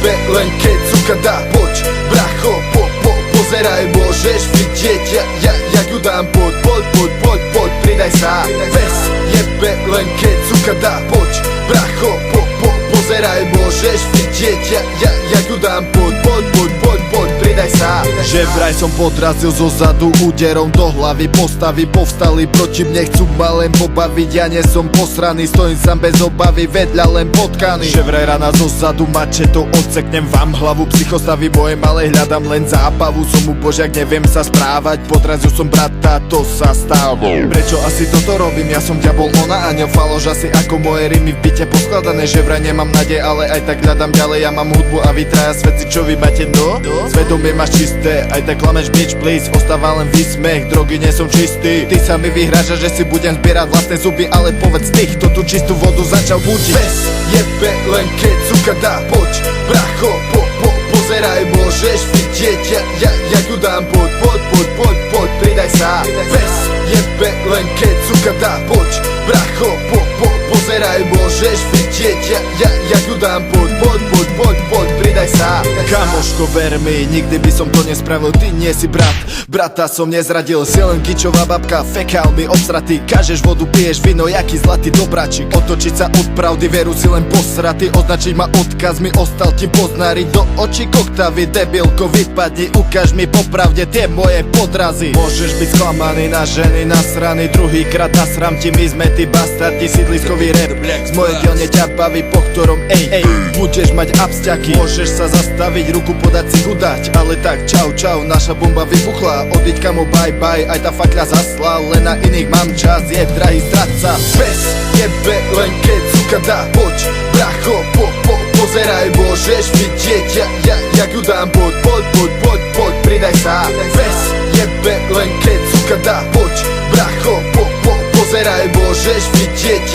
jebe len keď cuka dá. Poď bracho, pozeraj, môžeš vidieť jak ju dám. Poď, pridaj sa. Pes jebe len keď cuka dá. Poď bracho, pozeraj, môžeš vidieť jak ju dám. Poď, pridaj sa. Že vraj som podrazil zo zadu úderom do hlavy. Postavy povstali proti mne, chcú ma len pobaviť. Ja nie som posraný, stojím sám bez obavy, vedľa len potkaný. Že vraj rana zo zadu mačetou odseknem vám hlavu. Psychostavy moje malé hľadám len zábavu. Som ubožiak, neviem sa správať, podrazil som brata, to sa stalo. Prečo asi toto robím? Ja som diabol, ona aniel, faloš asi ako moje rymy v byte poskladané. Že vraj nemám nádej, ale aj tak hľadám ďalej. Ja mám hudbu a vy traja svedci, čo vy máte, no? Svedomie máš čisté, aj tak klameš, bitch, please. Ostáva len výsmech, drogy nie som čistý. Ty sa mi vyhrážaš, že si budem zbierať vlastné zuby, ale povedz ty, kto tú čistú vodu začal budiť. Pes jebe len keď cuka dá. Poď bracho, pozeraj, môžeš vidieť jak ju dám. Poď, pridaj sa. Pes jebe len keď cuka dá. Poď bracho, pozeraj, môžeš vidieť jak ju dám. Poď, pridaj sa. Kamoško, ver mi, nikdy by som to nespravil. Ty nie si brat, brata som nezradil. Si len kičová babka, fekál mi obsratý. Kažeš vodu, piješ víno, jaký zlatý dobračik. Otočiť sa od pravdy, veru si len posratý. Označiť ma odkaz, mi ostal ti poznáriť do očí koktavy. Debilko, vypadni, ukáž mi popravde tie moje podrazy. Môžeš byť sklamaný na ženy, nasraný, druhýkrát nasram ti, my sme tí bastardi. Sídliskový rap, z mojej dielne ťa baví, po ktorom budeš mať absťaky. Môžeš sa zastaviť, ruku podať si udať, ale tak čau, naša bomba vybuchla. Odiť kamo, bye, aj tá fakľa zasla. Len na iných mám čas, je drahý stráca. Pes jebe len keď cuka dá. Poď bracho, pozeraj, môžeš vidieť jak ju dám. Poď, pridaj sa. Pes jebe len keď cuka dá. Poď bracho, pozeraj, môžeš vidieť